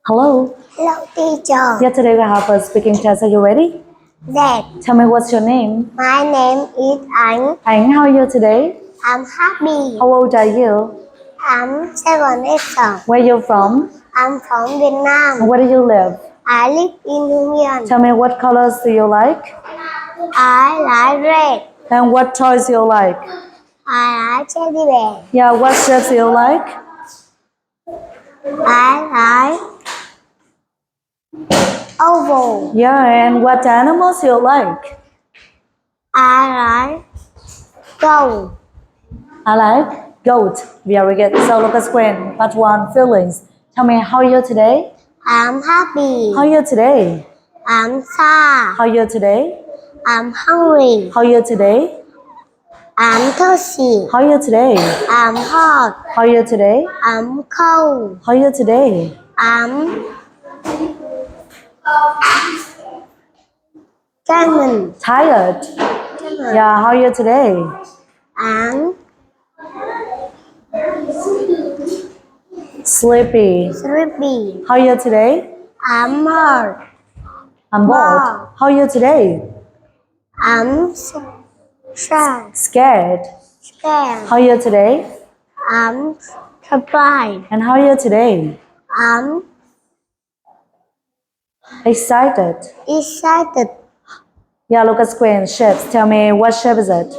Hello. Hello, teacher. Yeah, today we have a speaking test. Are you ready? Dad, Tell me what's your name? my name is Anh. Anh, how are you today? I'm happy. How old are you? I'm 7 years old. Where you from? I'm from Vietnam. Where do you live? I live in Nguyệt. Tell me what colors do you like? I like red. And what toys you like? I like teddy bear. Yeah, what shapes you like? I like oval. Yeah, and what animals you like? I like gold. I like goat. Very good. So look at screen. Part 1, feelings. Tell me how are you today? I'm happy. How are you today? I'm sad. How are you today? I'm hungry. How are you today? I'm thirsty. How are you today? I'm hot. How are you today? I'm cold. How are you today? I'm Diamond. Tired. Yeah, how are you today? I'm Sleepy. sleepy. How are you today? I'm hurt. I'm bored. How are you today? I'm sad. Scared. Scared. How are you today? I'm surprised. And how are you today? I'm Excited. excited. Yeah, look at screen. Shapes. Tell me what shape is it?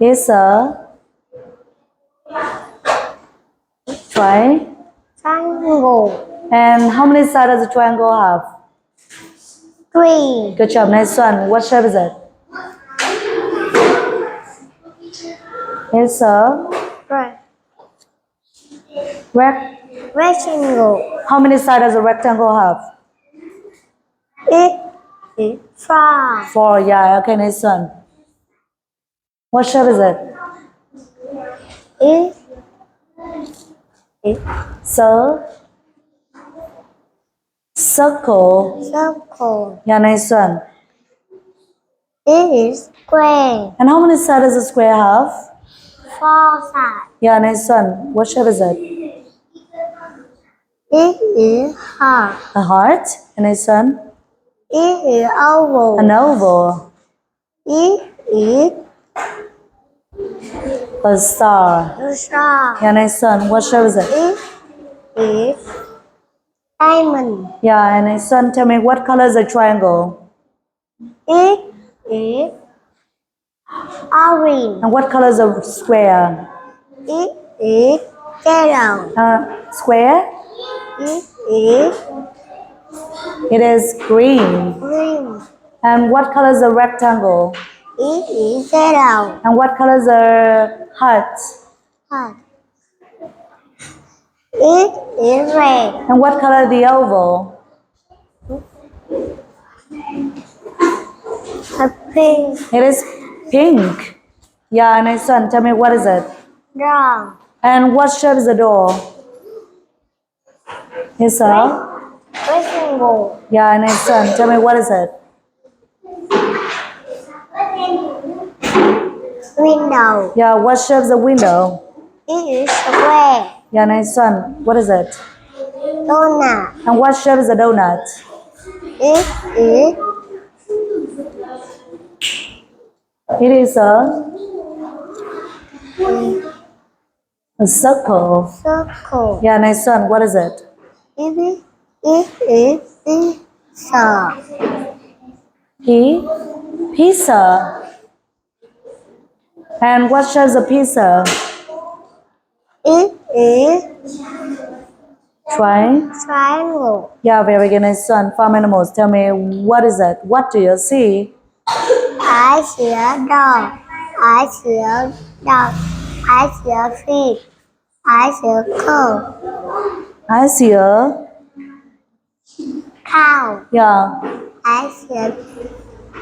It's a Triangle. And how many sides does a triangle have? 3. Good job. Nice one. What shape is it? It's a rect. Rectangle. How many sides does a rectangle have? It is 5. 4. Yeah. Okay. Nice one. What shape is it? It is Circle. circle. Yeah. Nice one. It is square. And how many sides does a square have? 4 sides. Yeah. Nice one. What shape is it? It is heart. A heart. And nice one. It is oval. An oval. It is A star. a star. Yeah. Nice one. What shape is it? It is diamond. Yeah. And nice one. Tell me what color is a triangle? It is orange. And what color is a square? It is yellow. Square? It It is green. is green. And what color is a rectangle? It is yellow. And what color is a heart? Heart. It is red. And what color is the oval? A pink. It is pink. Yeah, nice one. Tell me what is it? Brown. And what shape is the door? It's a Rectangle. yeah, nice one. Tell me what is it? Window. Yeah, what shape is the window? It is square. Yeah, nice one. What is it? Donut. And what shape is the donut? It is It is a circle. circle. Yeah, nice one. What is it? It is pizza. Pizza. And what shape is a pizza? It is triangle. Yeah, very good. Nice one. Farm animals. Tell me what is it? What do you see? I see a dog. I see a dog. I see a fish. I see a cow. I see a Cow. yeah. I see a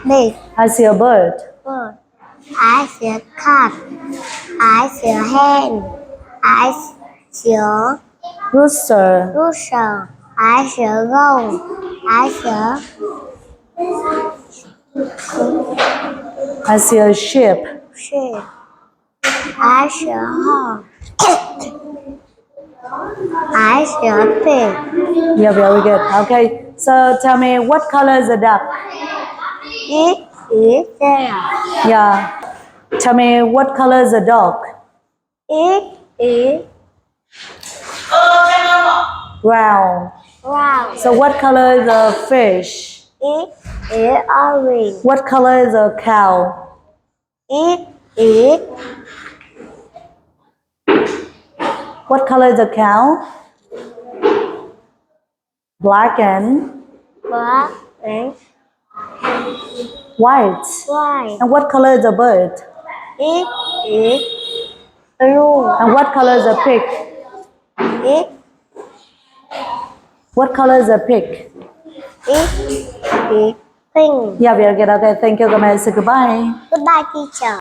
pig. I see a bird. Bird. I see a cat. I see a hen. I see a Rooster. rooster. I see a goat. I see a I see a sheep. sheep. I see a horse. I see a pig. Yeah, very good. Okay, so tell me what color is the duck? It is yellow. Yeah. Tell me what color is the dog? It is Brown. brown. So what color is the fish? It is orange. What color is the cow? It is What color is the cow? Black and black and white. white. And what color is the bird? It is blue. And what color is the pig? It What color is the pig? is pink. Yeah, very good. Okay, thank you. Say goodbye. Goodbye, teacher.